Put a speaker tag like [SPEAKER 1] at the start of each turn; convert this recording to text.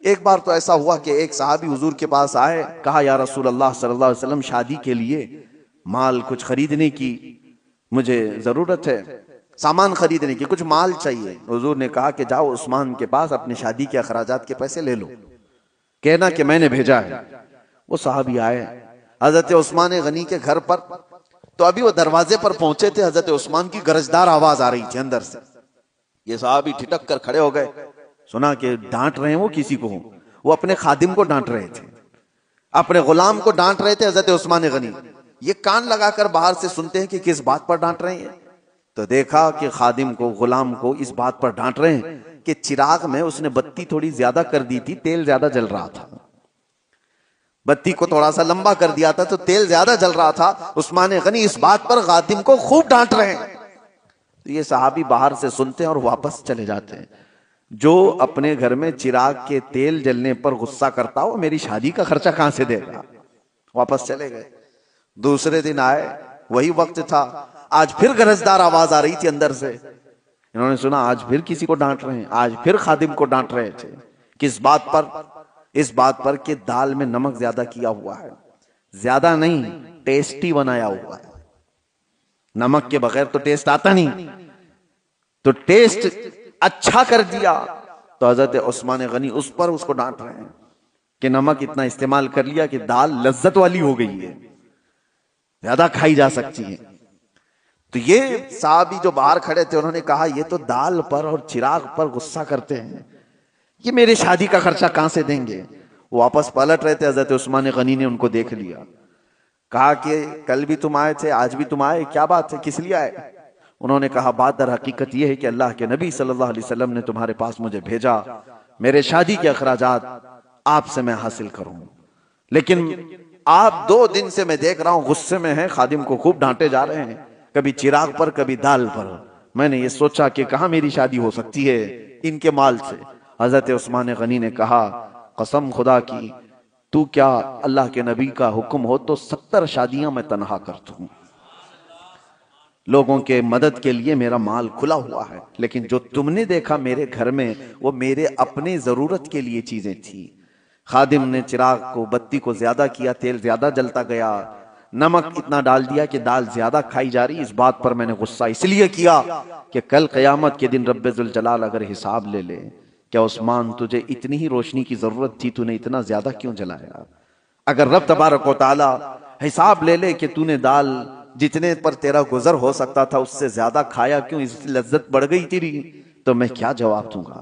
[SPEAKER 1] ایک بار تو ایسا ہوا کہ ایک صحابی حضور کے پاس آئے، کہا یا رسول اللہ صلی اللہ علیہ وسلم شادی کے لیے مال کچھ خریدنے کی مجھے ضرورت ہے، سامان خریدنے کی، کچھ مال چاہیے۔ حضور نے کہا کہ جاؤ عثمان کے پاس اپنی شادی کے اخراجات کے پیسے لے لو، کہنا کہ میں نے بھیجا ہے۔ وہ صحابی آئے حضرت عثمان غنی کے گھر پر، تو ابھی وہ دروازے پر پہنچے تھے، حضرت عثمان کی گرجدار آواز آ رہی تھی اندر سے۔ یہ صحابی ٹھٹک کر کھڑے ہو گئے، سنا کہ ڈانٹ رہے ہیں وہ کسی کو، وہ اپنے خادم کو ڈانٹ رہے تھے، اپنے غلام کو ڈانٹ رہے تھے حضرت عثمان غنی۔ یہ کان لگا کر باہر سے سنتے ہیں کہ کس بات پر ڈانٹ رہے ہیں، تو دیکھا کہ خادم کو، غلام کو اس بات پر ڈانٹ رہے ہیں کہ چراغ میں اس نے بتی تھوڑی زیادہ کر دی تھی، تیل زیادہ جل رہا تھا، بتی کو تھوڑا سا لمبا کر دیا تھا تو تیل زیادہ جل رہا تھا۔ عثمان غنی اس بات پر خادم کو خوب ڈانٹ رہے ہیں۔ تو یہ صحابی باہر سے سنتے ہیں اور واپس چلے جاتے ہیں۔ جو اپنے گھر میں چراغ کے تیل جلنے پر غصہ کرتا ہو، میری شادی کا خرچہ کہاں سے دے گا؟ واپس چلے گئے۔ دوسرے دن آئے، وہی وقت تھا، آج پھر گرجدار آواز آ رہی تھی اندر سے۔ انہوں نے سنا آج پھر کسی کو ڈانٹ رہے ہیں، آج پھر خادم کو ڈانٹ رہے تھے۔ کس بات پر؟ اس بات پر کہ دال میں نمک زیادہ کیا ہوا ہے، زیادہ نہیں، ٹیسٹی بنایا ہوا ہے۔ نمک کے بغیر تو ٹیسٹ آتا نہیں، تو ٹیسٹ اچھا کر دیا۔ تو حضرت عثمان غنی اس پر اس کو ڈانٹ رہے ہیں کہ نمک اتنا استعمال کر لیا کہ دال لذت والی ہو گئی ہے، زیادہ کھائی جا سکتی ہے۔ تو یہ صحابی جو باہر کھڑے تھے انہوں نے کہا یہ تو دال پر اور چراغ پر غصہ کرتے ہیں، یہ میرے شادی کا خرچہ کہاں سے دیں گے؟ وہ واپس پلٹ رہے تھے، حضرت عثمان غنی نے ان کو دیکھ لیا، کہا کہ کل بھی تم آئے تھے، آج بھی تم آئے، کیا بات ہے، کس لیے آئے؟ انہوں نے کہا بات در حقیقت یہ ہے کہ اللہ کے نبی صلی اللہ علیہ وسلم نے تمہارے پاس مجھے بھیجا، میرے شادی کے اخراجات آپ سے میں حاصل کروں، لیکن آپ 2 دن سے میں دیکھ رہا ہوں غصے میں ہیں، خادم کو خوب ڈانٹے جا رہے ہیں، کبھی چراغ پر کبھی دال پر۔ میں نے یہ سوچا کہ کہاں میری شادی ہو سکتی ہے ان کے مال سے۔ حضرت عثمان غنی نے کہا قسم خدا کی، تو کیا اللہ کے نبی کا حکم ہو تو 70 شادیاں میں تنہا کر دوں، لوگوں کے مدد کے لیے میرا مال کھلا ہوا ہے، لیکن جو تم نے دیکھا میرے گھر میں وہ میرے اپنے ضرورت کے لیے چیزیں تھی۔ خادم نے چراغ کو، بتی کو زیادہ کیا، تیل زیادہ جلتا گیا، نمک اتنا ڈال دیا کہ دال زیادہ کھائی جا رہی۔ اس بات پر میں نے غصہ اس لیے کیا کہ کل قیامت کے دن رب ذوالجلال اگر حساب لے لے، کیا عثمان تجھے اتنی ہی روشنی کی ضرورت تھی، تو نے اتنا زیادہ کیوں جلایا؟ اگر رب تبارک و تعالی حساب لے لے کہ تو نے دال جتنے پر تیرا گزر ہو سکتا تھا اس سے زیادہ کھایا کیوں، اس لذت بڑھ گئی تیری، تو میں کیا جواب دوں گا؟